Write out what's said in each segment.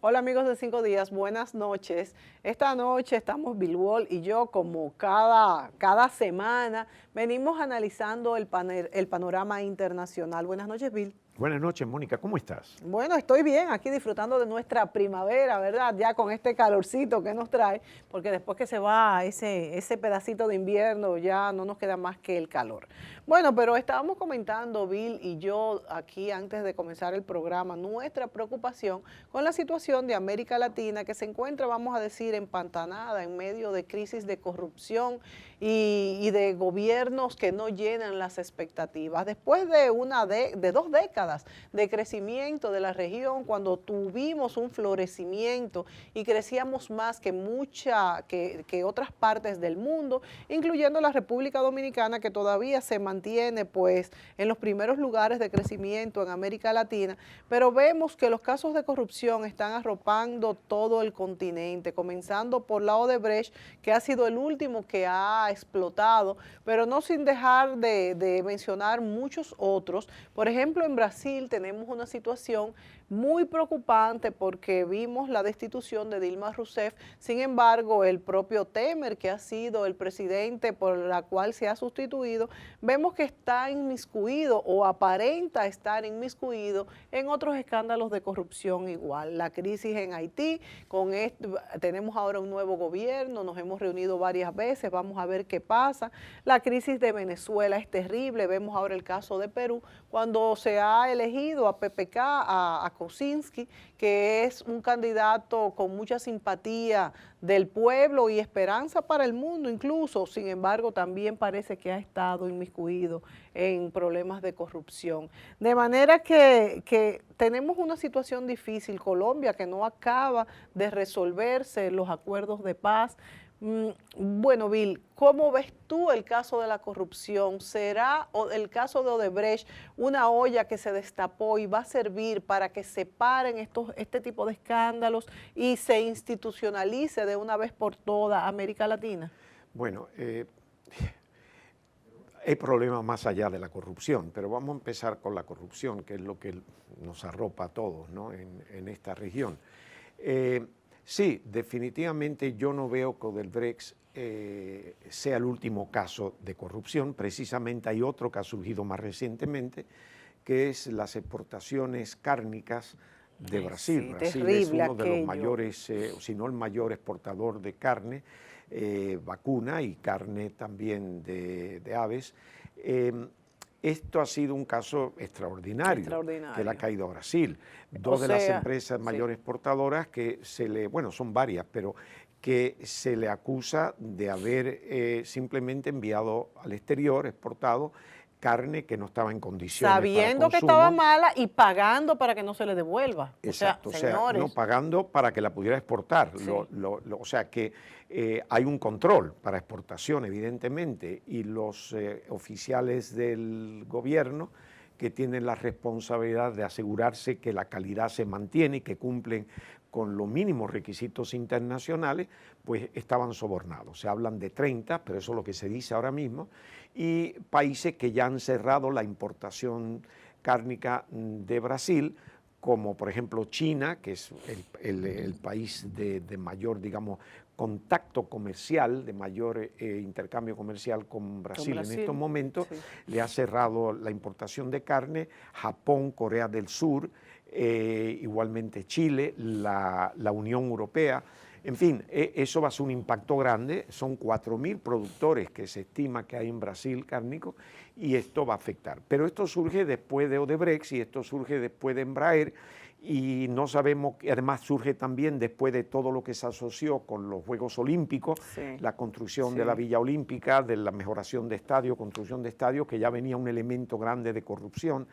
Hola amigos de 5 días, buenas noches. Esta noche estamos Bilwall y yo, como cada semana, venimos analizando el panorama internacional. Buenas noches, Bill. Buenas noches, Mónica, ¿cómo estás? Bueno, estoy bien, aquí disfrutando de nuestra primavera, ¿verdad? Ya con este calorcito que nos trae, porque después que se va ese pedacito de invierno, ya no nos queda más que el calor. Bueno, pero estábamos comentando, Bill y yo, aquí antes de comenzar el programa, nuestra preocupación con la situación de América Latina, que se encuentra, vamos a decir, empantanada en medio de crisis de corrupción y de gobiernos que no llenan las expectativas. Después de 2 décadas de crecimiento de la región, cuando tuvimos un florecimiento y crecíamos más que otras partes del mundo, incluyendo la República Dominicana, que todavía se mantiene pues en los primeros lugares de crecimiento en América Latina, pero vemos que los casos de corrupción están arropando todo el continente, comenzando por la Odebrecht, que ha sido el último que ha explotado, pero no sin dejar de mencionar muchos otros. Por ejemplo, en Brasil tenemos una situación muy preocupante porque vimos la destitución de Dilma Rousseff. Sin embargo, el propio Temer, que ha sido el presidente por la cual se ha sustituido, vemos que está inmiscuido o aparenta estar inmiscuido en otros escándalos de corrupción igual. La crisis en Haití, tenemos ahora un nuevo gobierno, nos hemos reunido varias veces, vamos a ver qué pasa. La crisis de Venezuela es terrible, vemos ahora el caso de Perú, cuando se ha elegido a PPK, a Kosinski, que es un candidato con mucha simpatía del pueblo y esperanza para el mundo incluso. Sin embargo, también parece que ha estado inmiscuido en problemas de corrupción. De manera que tenemos una situación difícil. Colombia, que no acaba de resolverse los acuerdos de paz. Bueno, Bill, ¿cómo ves tú el caso de la corrupción? ¿Será el caso de Odebrecht una olla que se destapó y va a servir para que se paren este tipo de escándalos y se institucionalice de una vez por todas América Latina? Bueno, hay problemas más allá de la corrupción, pero vamos a empezar con la corrupción, que es lo que nos arropa a todos, ¿no? en esta región. Sí, definitivamente yo no veo que Odebrecht sea el último caso de corrupción. Precisamente hay otro que ha surgido más recientemente, que es las exportaciones cárnicas de Brasil. Sí, Brasil terrible es uno de los aquello. mayores, si no el mayor exportador de carne, vacuna y carne también de aves. Esto ha sido un caso extraordinario, que le ha caído a Brasil. Dos de las empresas mayores exportadoras bueno, son varias, pero que se le acusa de haber simplemente enviado al exterior, exportado, carne que no estaba en condiciones sabiendo para que estaba mala y pagando para que no se le devuelva. Exacto, o sea, no pagando para que la pudiera exportar. Sí. O sea que hay un control para exportación, evidentemente, y los oficiales del gobierno que tienen la responsabilidad de asegurarse que la calidad se mantiene y que cumplen con los mínimos requisitos internacionales, pues estaban sobornados. Se hablan de 30, pero eso es lo que se dice ahora mismo, y países que ya han cerrado la importación cárnica de Brasil, como por ejemplo China, que es el país de mayor, digamos, contacto comercial, de mayor intercambio comercial con Brasil en estos momentos, sí. Le ha cerrado la importación de carne. Japón, Corea del Sur, igualmente Chile, la Unión Europea. En fin, eso va a ser un impacto grande. Son 4.000 productores que se estima que hay en Brasil cárnico, y esto va a afectar. Pero esto surge después de Odebrecht y esto surge después de Embraer, y no sabemos, además surge también después de todo lo que se asoció con los Juegos Olímpicos, sí. La construcción, sí. De la Villa Olímpica, de la mejoración de estadios, construcción de estadios, que ya venía un elemento grande de corrupción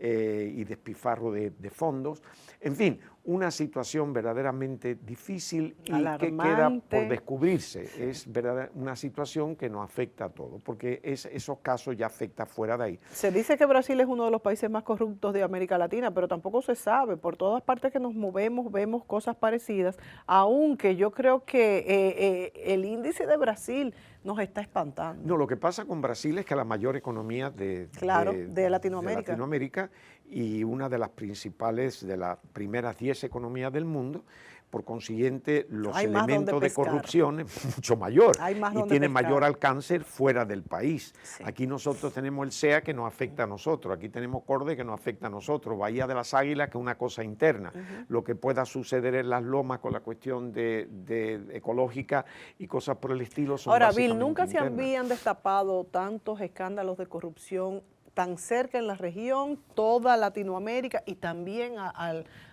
y despilfarro de fondos. En fin, una situación verdaderamente difícil y alarmante, que queda por descubrirse. Es una situación que nos afecta a todos, porque esos casos ya afectan fuera de ahí. Se dice que Brasil es uno de los países más corruptos de América Latina, pero tampoco se sabe. Por todas partes que nos movemos vemos cosas parecidas, aunque yo creo que el índice de Brasil nos está espantando. No, lo que pasa con Brasil es que la mayor economía de Latinoamérica y una de las principales, de las primeras 10 economías del mundo, por consiguiente los elementos de corrupción es mucho mayor y tiene mayor alcance fuera del país. Sí. Aquí nosotros tenemos el SEA que nos afecta a nosotros, aquí tenemos CORDE que nos afecta a nosotros, Bahía de las Águilas que es una cosa interna. Lo que pueda suceder en las lomas con la cuestión de ecológica y cosas por el estilo son Ahora, básicamente Bill, nunca internas. se habían destapado tantos escándalos de corrupción tan cerca en la región, toda Latinoamérica y también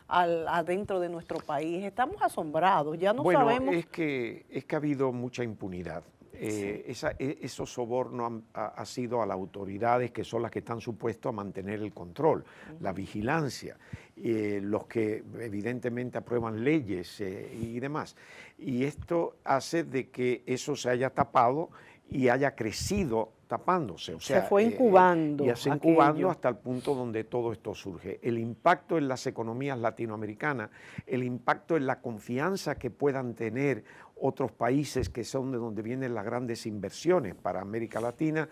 adentro de nuestro país. Estamos asombrados, ya no sabemos. Es que ha habido mucha impunidad. Esos sobornos ha sido a las autoridades que son las que están supuestos a mantener el control, la vigilancia, los que evidentemente aprueban leyes y demás. Y esto hace de que eso se haya tapado y haya crecido tapándose. O sea, se fue incubando. Y se incubando hasta el punto donde todo esto surge. El impacto en las economías latinoamericanas, el impacto en la confianza que puedan tener otros países que son de donde vienen las grandes inversiones para América Latina,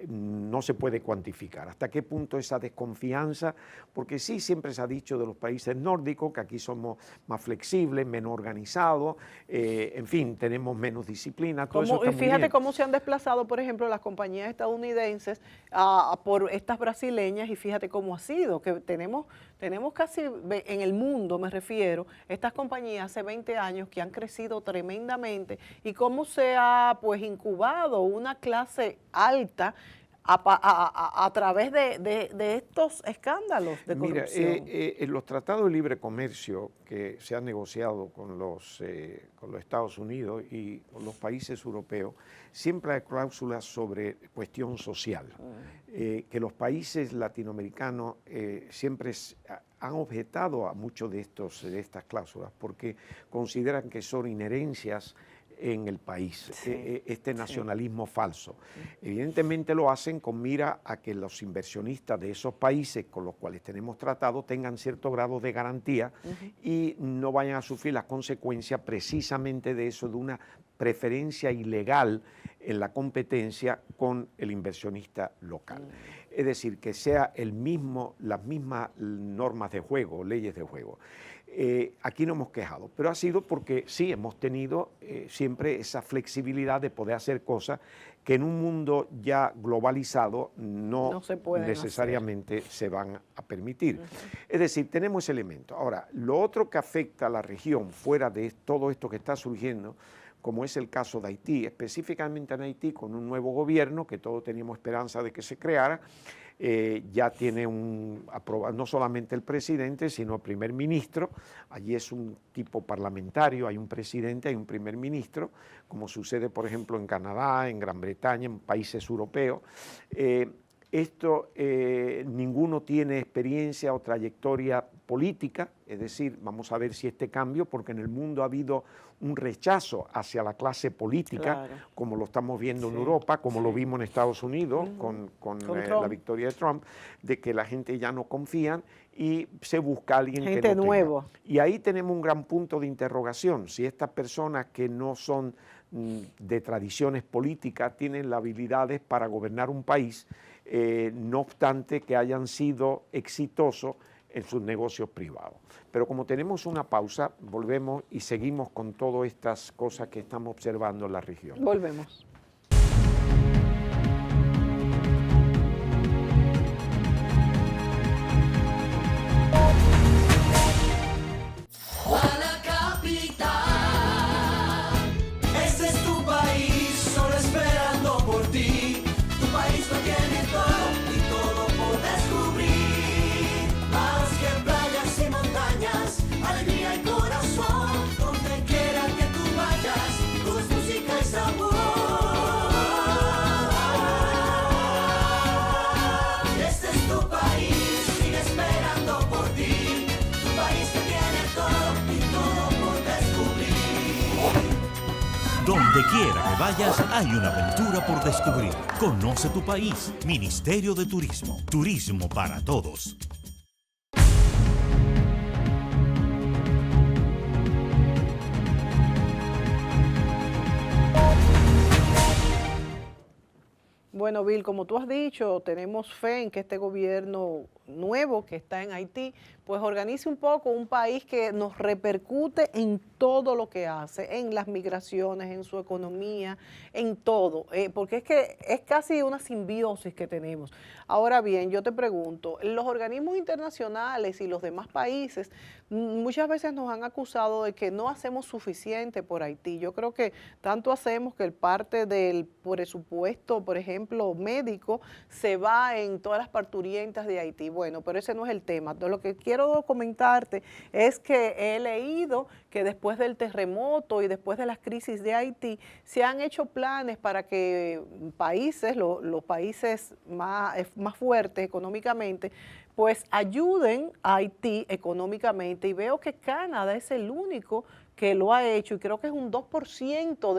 no se puede cuantificar. ¿Hasta qué punto esa desconfianza? Porque sí, siempre se ha dicho de los países nórdicos que aquí somos más flexibles, menos organizados, en fin, tenemos menos disciplina. Todo eso está y fíjate muy bien. Cómo se han desplazado, por ejemplo, las compañías estadounidenses por estas brasileñas y fíjate cómo ha sido, que tenemos casi en el mundo, me refiero, estas compañías hace 20 años que han crecido tremendamente y cómo se ha pues incubado una clase alta a través de estos escándalos de corrupción. Mira, en los tratados de libre comercio que se han negociado con los Estados Unidos y con los países europeos, siempre hay cláusulas sobre cuestión social, que los países latinoamericanos siempre han objetado a muchos de estas cláusulas porque consideran que son inherencias en el país, este nacionalismo falso. Evidentemente lo hacen con mira a que los inversionistas de esos países con los cuales tenemos tratado tengan cierto grado de garantía y no vayan a sufrir las consecuencias precisamente de eso, de una preferencia ilegal en la competencia con el inversionista local. Es decir, que sea las mismas normas de juego, leyes de juego. Aquí no hemos quejado, pero ha sido porque sí hemos tenido siempre esa flexibilidad de poder hacer cosas que en un mundo ya globalizado no necesariamente se van a permitir. Es decir, tenemos ese elemento. Ahora, lo otro que afecta a la región fuera de todo esto que está surgiendo, como es el caso de Haití, específicamente en Haití con un nuevo gobierno que todos teníamos esperanza de que se creara, ya tiene no solamente el presidente, sino el primer ministro. Allí es un tipo parlamentario, hay un presidente, hay un primer ministro, como sucede, por ejemplo, en Canadá, en Gran Bretaña, en países europeos. Ninguno tiene experiencia o trayectoria política, es decir, vamos a ver si este cambio, porque en el mundo ha habido un rechazo hacia la clase política, como lo estamos viendo en Europa, como lo vimos en Estados Unidos con la victoria de Trump, de que la gente ya no confía y se busca alguien que no nuevo. Y ahí tenemos un gran punto de interrogación, si estas personas que no son de tradiciones políticas tienen las habilidades para gobernar un país, no obstante que hayan sido exitosos en sus negocios privados. Pero como tenemos una pausa, volvemos y seguimos con todas estas cosas que estamos observando en la región. Volvemos. Alegría y corazón, donde quiera que tú vayas, todo es música y sabor. Donde quiera que vayas, hay una aventura por descubrir. Conoce tu país. Ministerio de Turismo. Turismo para todos. Bueno, Bill, como tú has dicho, tenemos fe en que este gobierno nuevo que está en Haití, pues organice un poco un país que nos repercute en todo lo que hace, en las migraciones, en su economía, en todo, porque es que es casi una simbiosis que tenemos. Ahora bien, yo te pregunto, los organismos internacionales y los demás países muchas veces nos han acusado de que no hacemos suficiente por Haití. Yo creo que tanto hacemos que el parte del presupuesto, por ejemplo, médico, se va en todas las parturientas de Haití. Bueno, pero ese no es el tema. Entonces, lo que quiero comentarte es que he leído que después del terremoto y después de las crisis de Haití, se han hecho planes para que países, los países más fuertes económicamente, pues ayuden a Haití económicamente, y veo que Canadá es el único que lo ha hecho, y creo que es un 2%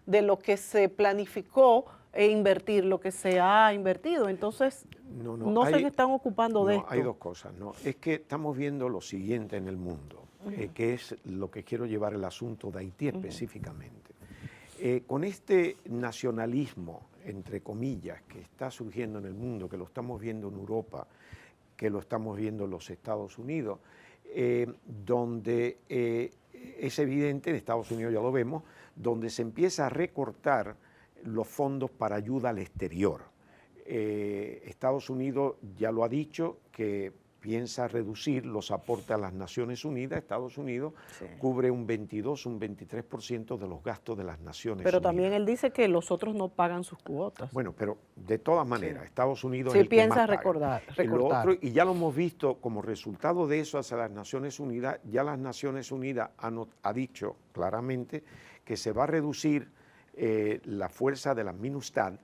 de lo que se planificó invertir, lo que se ha invertido. Entonces, no se están ocupando de esto. Hay dos cosas, ¿no? Es que estamos viendo lo siguiente en el mundo, que es lo que quiero llevar el asunto de Haití específicamente. Con este nacionalismo, entre comillas, que está surgiendo en el mundo, que lo estamos viendo en Europa, que lo estamos viendo en los Estados Unidos, donde es evidente, en Estados Unidos ya lo vemos, donde se empieza a recortar los fondos para ayuda al exterior. Estados Unidos ya lo ha dicho, que piensa reducir los aportes a las Naciones Unidas. Estados Unidos cubre un 22, un 23% de los gastos de las Naciones Unidas. Pero también él dice que los otros no pagan sus cuotas. Bueno, pero de todas maneras, Estados Unidos sí es el que más paga. recortar. Lo otro, y ya lo hemos visto como resultado de eso hacia las Naciones Unidas, ya las Naciones Unidas ha dicho claramente que se va a reducir la fuerza de la MINUSTAH,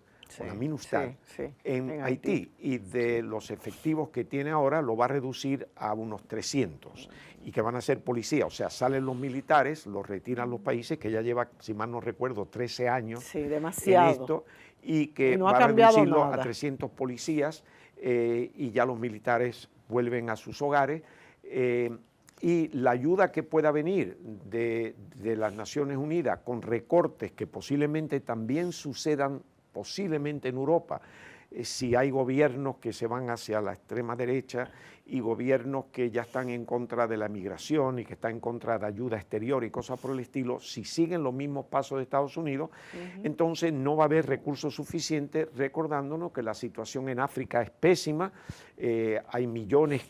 en Haití, y de los efectivos que tiene ahora lo va a reducir a unos 300, y que van a ser policías, o sea, salen los militares, los retiran los países, que ya lleva, si mal no recuerdo, 13 años demasiado. En esto, y que no va a reducirlo nada. a 300 policías, y ya los militares vuelven a sus hogares, y la ayuda que pueda venir de las Naciones Unidas con recortes que posiblemente también sucedan posiblemente en Europa, si hay gobiernos que se van hacia la extrema derecha y gobiernos que ya están en contra de la migración y que están en contra de ayuda exterior y cosas por el estilo, si siguen los mismos pasos de Estados Unidos, entonces no va a haber recursos suficientes, recordándonos que la situación en África es pésima, hay millones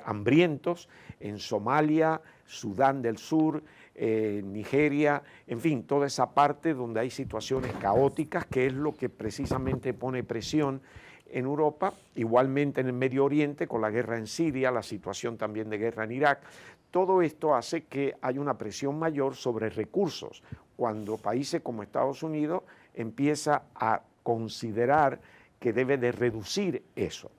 hambrientos en Somalia, Sudán del Sur, Nigeria, en fin, toda esa parte donde hay situaciones caóticas, que es lo que precisamente pone presión en Europa, igualmente en el Medio Oriente, con la guerra en Siria, la situación también de guerra en Irak. Todo esto hace que haya una presión mayor sobre recursos, cuando países como Estados Unidos empieza a considerar que debe de reducir eso.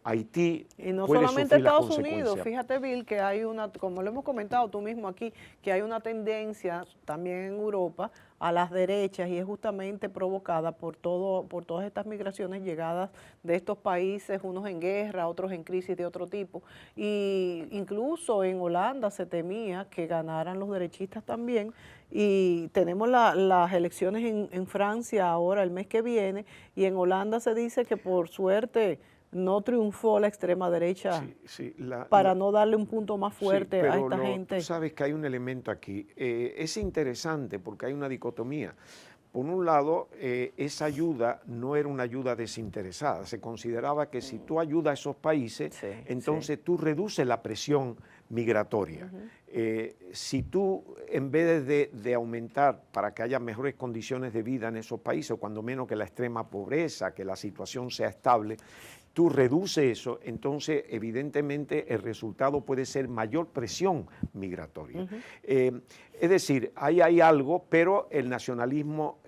Haití y no puede solamente sufrir las Estados Unidos, consecuencias. fíjate, Bill, que hay una, como lo hemos comentado tú mismo aquí, que hay una tendencia también en Europa a las derechas, y es justamente provocada por todas estas migraciones llegadas de estos países, unos en guerra, otros en crisis de otro tipo, y incluso en Holanda se temía que ganaran los derechistas también, y tenemos las elecciones en Francia ahora el mes que viene, y en Holanda se dice que por suerte no triunfó la extrema derecha para no darle un punto más fuerte a esta gente. Tú sabes que hay un elemento aquí. Es interesante porque hay una dicotomía. Por un lado, esa ayuda no era una ayuda desinteresada. Se consideraba que si tú ayudas a esos países, entonces tú reduces la presión migratoria. Si tú, en vez de aumentar para que haya mejores condiciones de vida en esos países, o cuando menos que la extrema pobreza, que la situación sea estable, tú reduces eso, entonces evidentemente el resultado puede ser mayor presión migratoria. Es decir, ahí hay algo, pero el nacionalismo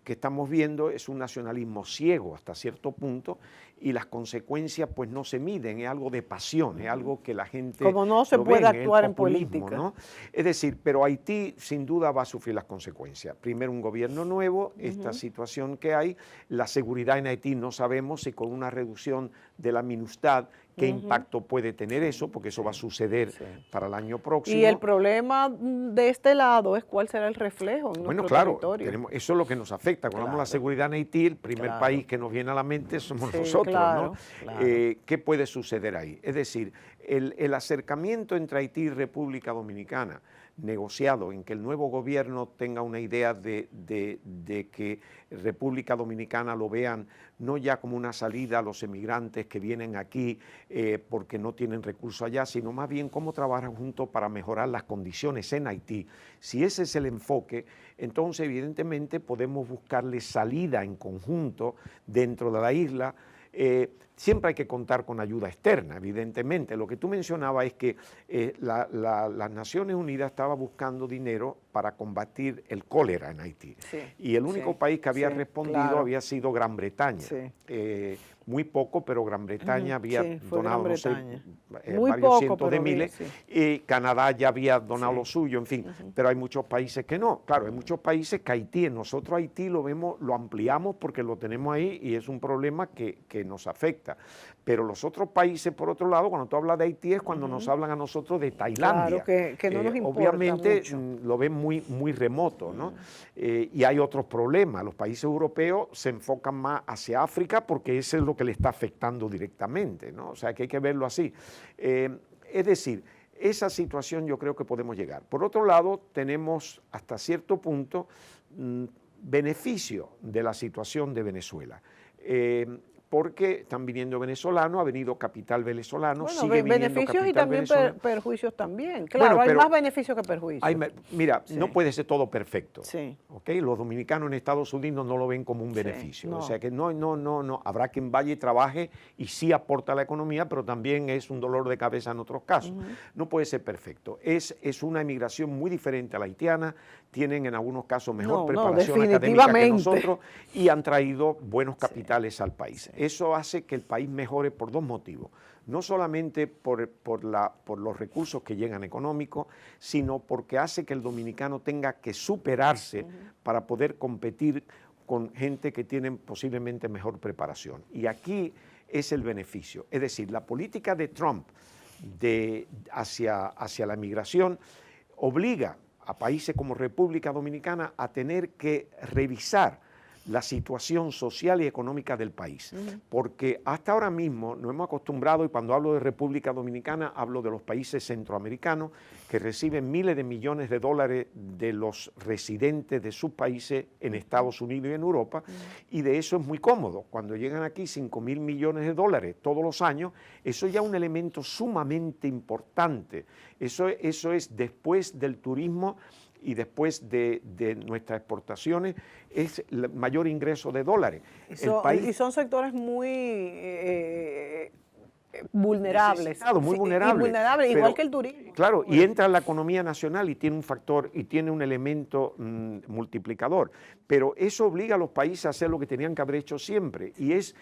que estamos viendo es un nacionalismo ciego hasta cierto punto y las consecuencias pues no se miden, es algo de pasión, es algo que la gente como no se lo puede ven, actuar el en populismo, política. ¿no? Es decir, pero Haití sin duda va a sufrir las consecuencias. Primero un gobierno nuevo, esta situación que hay, la seguridad en Haití no sabemos si con una reducción de la MINUSTAD, qué impacto puede tener eso, porque eso va a suceder para el año próximo. Y el problema de este lado es cuál será el reflejo en bueno, nuestro claro, territorio. eso es lo que nos afecta. Cuando hablamos de la seguridad en Haití, el primer país que nos viene a la mente somos nosotros, claro, ¿no? claro. ¿Qué puede suceder ahí? Es decir, el acercamiento entre Haití y República Dominicana, negociado en que el nuevo gobierno tenga una idea de que República Dominicana lo vean no ya como una salida a los emigrantes que vienen aquí porque no tienen recursos allá, sino más bien cómo trabajan juntos para mejorar las condiciones en Haití. Si ese es el enfoque, entonces evidentemente podemos buscarle salida en conjunto dentro de la isla. Siempre hay que contar con ayuda externa, evidentemente. Lo que tú mencionabas es que las Naciones Unidas estaba buscando dinero para combatir el cólera en Haití. Sí, y el único país que había respondido había sido Gran Bretaña. Sí. Muy poco, pero Gran Bretaña había donado, no sé, muy varios poco, cientos de miles. Y Canadá ya había donado lo suyo, en fin. Pero hay muchos países que no. Claro, hay muchos países que Haití, nosotros Haití lo vemos, lo ampliamos porque lo tenemos ahí y es un problema que nos afecta. Pero los otros países, por otro lado, cuando tú hablas de Haití es cuando nos hablan a nosotros de Tailandia. Claro, que no nos importa obviamente mucho. lo ven muy remoto, ¿no? Y hay otros problemas. Los países europeos se enfocan más hacia África porque eso es lo que le está afectando directamente, ¿no? O sea, que hay que verlo así. Es decir, esa situación yo creo que podemos llegar. Por otro lado, tenemos hasta cierto punto beneficio de la situación de Venezuela. Porque están viniendo venezolanos, ha venido capital venezolano, bueno, sigue viniendo beneficios capital y también venezolano. Perjuicios también. Claro, Bueno, hay pero más beneficios que perjuicios. Mira, no puede ser todo perfecto. Sí. ¿Okay? Los dominicanos en Estados Unidos no lo ven como un beneficio. no. O sea que no. Habrá quien vaya y trabaje y sí aporta a la economía, pero también es un dolor de cabeza en otros casos. No puede ser perfecto. Es una emigración muy diferente a la haitiana. Tienen en algunos casos mejor preparación académica que nosotros y han traído buenos capitales al país. Eso hace que el país mejore por dos motivos. No solamente por los recursos que llegan económicos, sino porque hace que el dominicano tenga que superarse para poder competir con gente que tiene posiblemente mejor preparación. Y aquí es el beneficio. Es decir, la política de Trump hacia la migración obliga a países como República Dominicana a tener que revisar la situación social y económica del país, porque hasta ahora mismo nos hemos acostumbrado, y cuando hablo de República Dominicana hablo de los países centroamericanos que reciben miles de millones de dólares de los residentes de sus países en Estados Unidos y en Europa, y de eso es muy cómodo. Cuando llegan aquí 5.000 millones de dólares todos los años, eso ya es un elemento sumamente importante. Eso es después del turismo y después de nuestras exportaciones, es el mayor ingreso de dólares. Y son sectores muy vulnerables. Muy vulnerables. Igual que el turismo. Claro, y entra en la economía nacional y tiene un factor y tiene un elemento multiplicador. Pero eso obliga a los países a hacer lo que tenían que haber hecho siempre, y es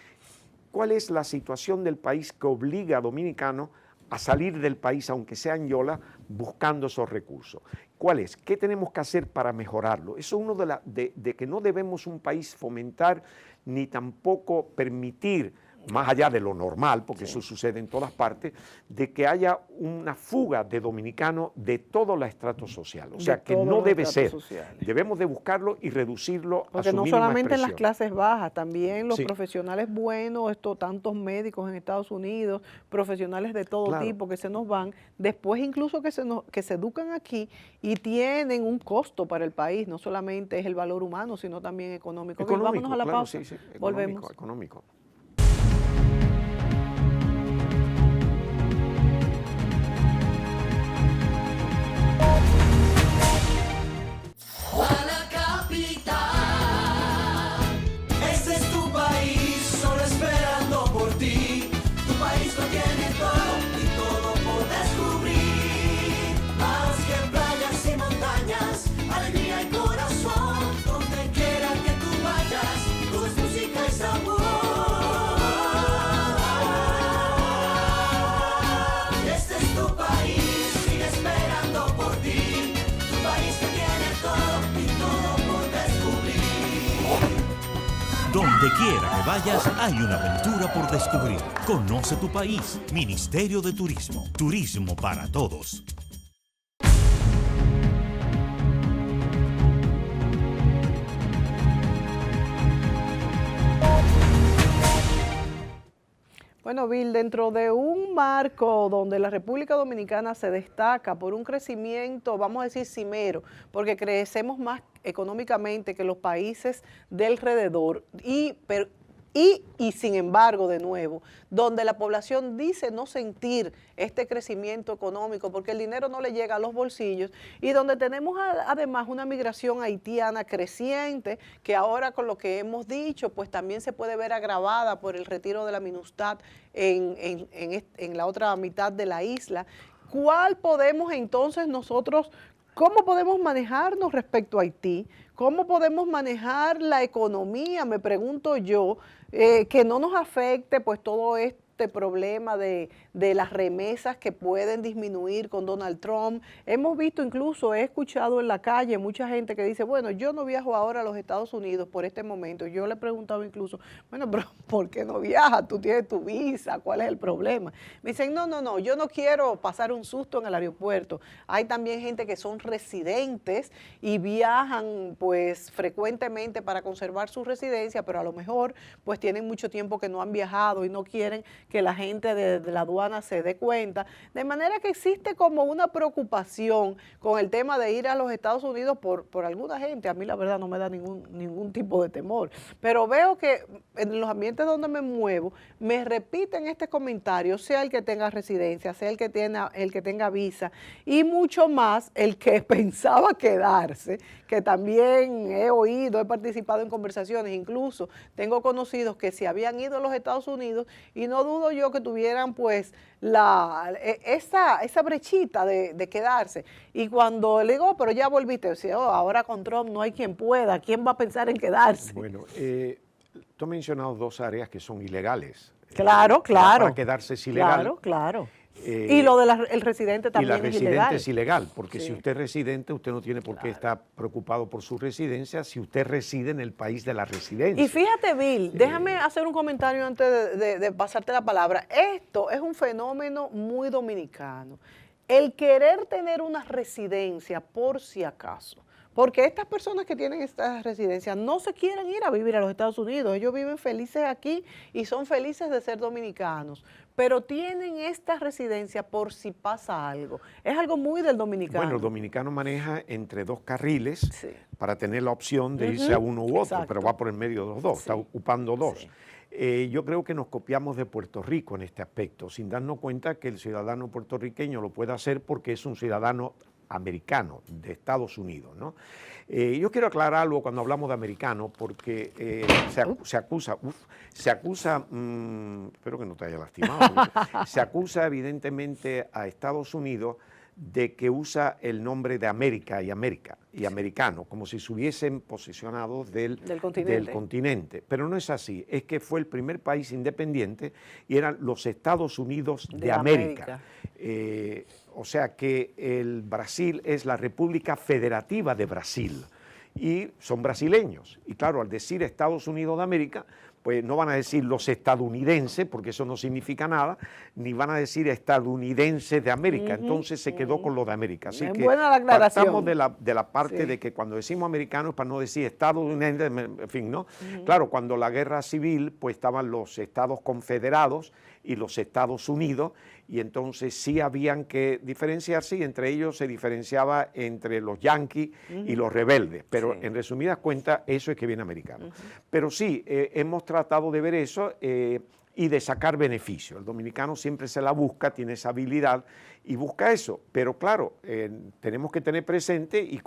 cuál es la situación del país que obliga a dominicanos a salir del país, aunque sea en yola, buscando esos recursos. ¿Cuál es? ¿Qué tenemos que hacer para mejorarlo? Eso es uno de que no debemos un país fomentar ni tampoco permitir, más allá de lo normal, porque eso sucede en todas partes, de que haya una fuga de dominicanos de todo el estrato social. O sea, que no debe ser. Debemos de buscarlo y reducirlo a su mínima expresión. Porque no solamente en las clases bajas, también los profesionales buenos, tantos médicos en Estados Unidos, profesionales de todo tipo que se nos van, después incluso que se educan aquí y tienen un costo para el país, no solamente es el valor humano, sino también económico. Vámonos a la pausa. Volvemos. Económico. Más que playas y montañas, Donde quiera que vayas, hay una aventura por descubrir. Conoce tu país. Ministerio de Turismo. Turismo para todos. Bueno, Bill, dentro de un marco donde la República Dominicana se destaca por un crecimiento, vamos a decir, cimero, porque crecemos más económicamente que los países del alrededor y sin embargo, de nuevo, donde la población dice no sentir este crecimiento económico porque el dinero no le llega a los bolsillos y donde tenemos además una migración haitiana creciente que ahora con lo que hemos dicho pues también se puede ver agravada por el retiro de la MINUSTAH en la otra mitad de la isla. ¿Cuál podemos entonces nosotros, cómo podemos manejarnos respecto a Haití? ¿Cómo podemos manejar la economía? Me pregunto yo, que no nos afecte pues todo este problema de las remesas que pueden disminuir con Donald Trump. Hemos visto incluso, he escuchado en la calle mucha gente que dice, bueno, yo no viajo ahora a los Estados Unidos por este momento. Yo le he preguntado incluso, bueno, pero ¿por qué no viajas? Tú tienes tu visa, ¿cuál es el problema? Me dicen, no, yo no quiero pasar un susto en el aeropuerto. Hay también gente que son residentes y viajan pues frecuentemente para conservar su residencia, pero a lo mejor pues tienen mucho tiempo que no han viajado y no quieren que la gente de la aduana se dé cuenta, de manera que existe como una preocupación con el tema de ir a los Estados Unidos por alguna gente. A mí la verdad no me da ningún tipo de temor, pero veo que en los ambientes donde me muevo, me repiten este comentario, sea el que tenga residencia, sea el que tenga visa, y mucho más el que pensaba quedarse, que también he oído, he participado en conversaciones, incluso tengo conocidos que se habían ido a los Estados Unidos y no dudo yo que tuvieran pues esa brechita de quedarse. Y cuando le digo, pero ya volviste, decía, ahora con Trump no hay quien pueda, ¿quién va a pensar en quedarse? Bueno, tú has mencionado dos áreas que son ilegales. Claro. Para quedarse es ilegal. Claro. Y lo del residente también es ilegal. Y la residente es ilegal, porque sí. Si usted es residente, usted no tiene por qué estar preocupado por su residencia si usted reside en el país de la residencia. Y fíjate, Bill, déjame hacer un comentario antes de pasarte la palabra. Esto es un fenómeno muy dominicano. El querer tener una residencia por si acaso. Porque estas personas que tienen estas residencias no se quieren ir a vivir a los Estados Unidos. Ellos viven felices aquí y son felices de ser dominicanos. Pero tienen esta residencia por si pasa algo. Es algo muy del dominicano. Bueno, el dominicano maneja entre dos carriles para tener la opción de irse a uno u otro, exacto. Pero va por el medio de los dos, está ocupando dos. Sí. Yo creo que nos copiamos de Puerto Rico en este aspecto, sin darnos cuenta que el ciudadano puertorriqueño lo puede hacer porque es un ciudadano americano de Estados Unidos, ¿no? Yo quiero aclarar algo cuando hablamos de americano, porque se acusa, espero que no te haya lastimado, se acusa evidentemente a Estados Unidos de que usa el nombre de América y americano, como si se hubiesen posicionado del continente. Pero no es así, es que fue el primer país independiente y eran los Estados Unidos de América. O sea que el Brasil es la República Federativa de Brasil y son brasileños. Y claro, al decir Estados Unidos de América, pues no van a decir los estadounidenses, porque eso no significa nada, ni van a decir estadounidenses de América. Entonces se quedó con lo de América. Así que partamos de la parte de que cuando decimos americanos, para no decir estadounidenses, en fin, ¿no? Claro, cuando la guerra civil, pues estaban los Estados Confederados y los Estados Unidos, y entonces sí habían que diferenciarse, y entre ellos se diferenciaba entre los yanquis y los rebeldes, pero en resumidas cuentas eso es que viene americano. Pero sí, hemos tratado de ver eso y de sacar beneficio. El dominicano siempre se la busca, tiene esa habilidad y busca eso, pero claro, tenemos que tener presente y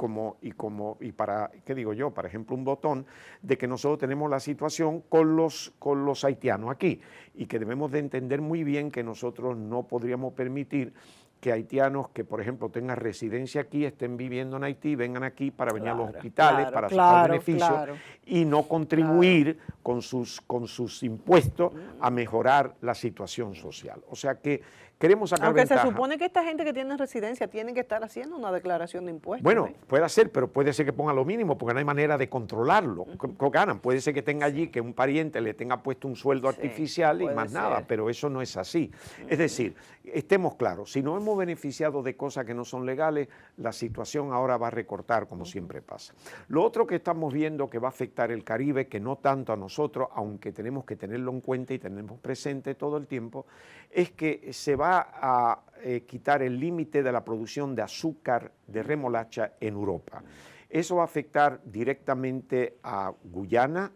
para, ¿qué digo yo? Por ejemplo, un botón de que nosotros tenemos la situación con los haitianos aquí y que debemos de entender muy bien que nosotros no podríamos permitir que haitianos que, por ejemplo, tengan residencia aquí, estén viviendo en Haití, vengan aquí para venir a los hospitales, para sacar beneficios y no contribuir con sus impuestos a mejorar la situación social. O sea que queremos sacar Aunque ventaja. se supone que esta gente que tiene residencia tiene que estar haciendo una declaración de impuestos. Bueno, ¿eh? puede ser, pero puede ser que ponga lo mínimo, porque no hay manera de controlarlo. Ganan. Puede ser que tenga allí, que un pariente le tenga puesto un sueldo artificial y más nada, pero eso no es así. Es decir, estemos claros, si nos hemos beneficiado de cosas que no son legales, la situación ahora va a recortar, como siempre pasa. Lo otro que estamos viendo que va a afectar el Caribe, que no tanto a nosotros, aunque tenemos que tenerlo en cuenta y tenemos presente todo el tiempo, es que se va a quitar el límite de la producción de azúcar de remolacha en Europa. Eso va a afectar directamente a Guyana,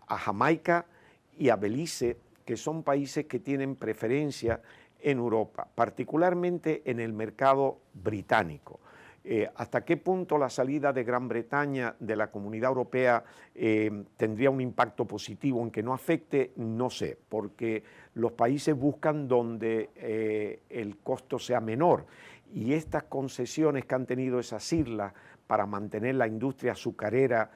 a Jamaica y a Belice, que son países que tienen preferencia en Europa, particularmente en el mercado británico. ¿Hasta qué punto la salida de Gran Bretaña de la Comunidad Europea tendría un impacto positivo en que no afecte? No sé, porque los países buscan donde el costo sea menor y estas concesiones que han tenido esas islas para mantener la industria azucarera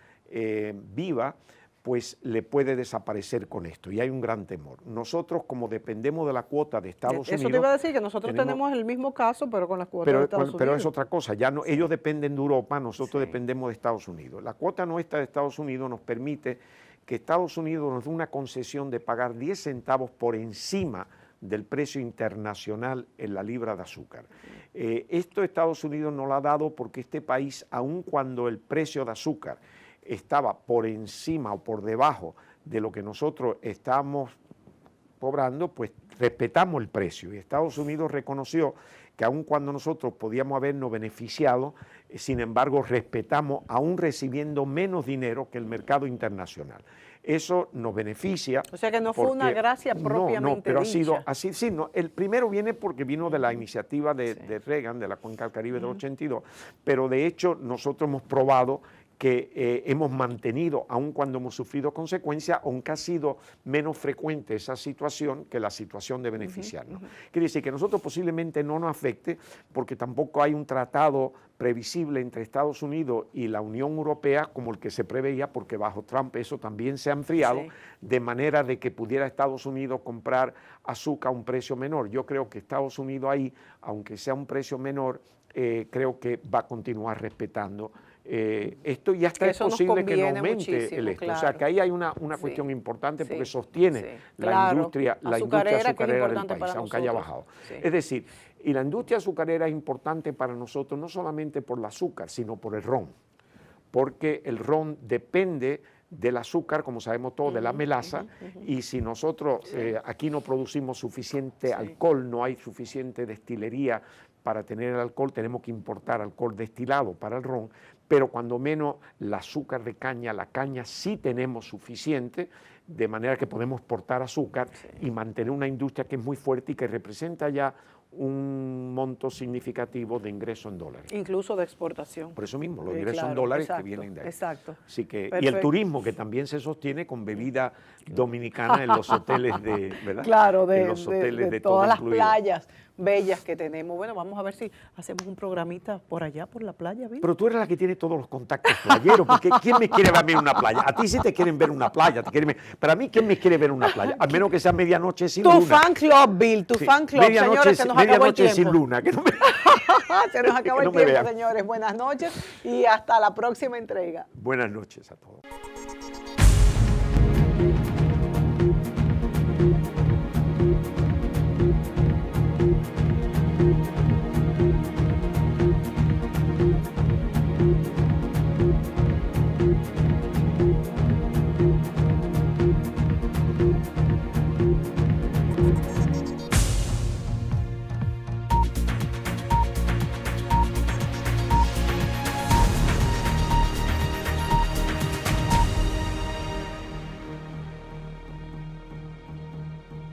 viva, pues le puede desaparecer con esto y hay un gran temor. Nosotros, como dependemos de la cuota de Estados Unidos... Eso te iba a decir, que nosotros tenemos el mismo caso, pero con las cuotas de Estados Unidos. Pero es otra cosa, ya no, ellos dependen de Europa, nosotros dependemos de Estados Unidos. La cuota nuestra de Estados Unidos nos permite que Estados Unidos nos dé una concesión de pagar 10 centavos por encima del precio internacional en la libra de azúcar. Esto Estados Unidos no lo ha dado porque este país, aun cuando el precio de azúcar estaba por encima o por debajo de lo que nosotros estamos cobrando, pues respetamos el precio. Y Estados Unidos reconoció que aun cuando nosotros podíamos habernos beneficiado, sin embargo respetamos aún recibiendo menos dinero que el mercado internacional. Eso nos beneficia. O sea que no fue una gracia propiamente No, pero dicha. ha sido así. Sí, no, el primero viene porque vino de la iniciativa de Reagan, de la Cuenca del Caribe del 82, pero de hecho nosotros hemos probado que hemos mantenido, aun cuando hemos sufrido consecuencias, aunque ha sido menos frecuente esa situación que la situación de beneficiarnos. Quiere decir que nosotros posiblemente no nos afecte porque tampoco hay un tratado previsible entre Estados Unidos y la Unión Europea como el que se preveía, porque bajo Trump eso también se ha enfriado, de manera de que pudiera Estados Unidos comprar azúcar a un precio menor. Yo creo que Estados Unidos ahí, aunque sea un precio menor, creo que va a continuar respetando esto, y hasta es posible que no aumente el esto. O sea, que ahí hay una cuestión importante porque sostiene la industria azucarera del país, aunque haya bajado. Es decir, y la industria azucarera es importante para nosotros no solamente por el azúcar, sino por el ron, porque el ron depende del azúcar, como sabemos todos, de la melaza, y si nosotros aquí no producimos suficiente alcohol, no hay suficiente destilería para tener el alcohol, tenemos que importar alcohol destilado para el ron, pero cuando menos el azúcar de caña, la caña sí tenemos suficiente, de manera que podemos exportar azúcar y mantener una industria que es muy fuerte y que representa ya un monto significativo de ingreso en dólares. Incluso de exportación. Por eso mismo, los ingresos en dólares que vienen de ahí. Exacto. Así que, y el turismo, que también se sostiene con bebida dominicana en los hoteles de, ¿verdad? Claro, en los hoteles de todo todas las incluido. playas bellas que tenemos. Bueno, vamos a ver si hacemos un programita por allá, por la playa, ¿bien? Pero tú eres la que tiene todos los contactos playeros, porque ¿quién me quiere ver a mí en una playa? A ti sí te quieren ver en una playa, pero a mí ¿quién me quiere ver en una playa? Al menos que sea medianoche sin luna. Tu fan club, Bill, tu fan club. Señores, se nos acabó el tiempo. Sin luna. Que no me... Se nos acabó el tiempo, señores. Buenas noches y hasta la próxima entrega. Buenas noches a todos.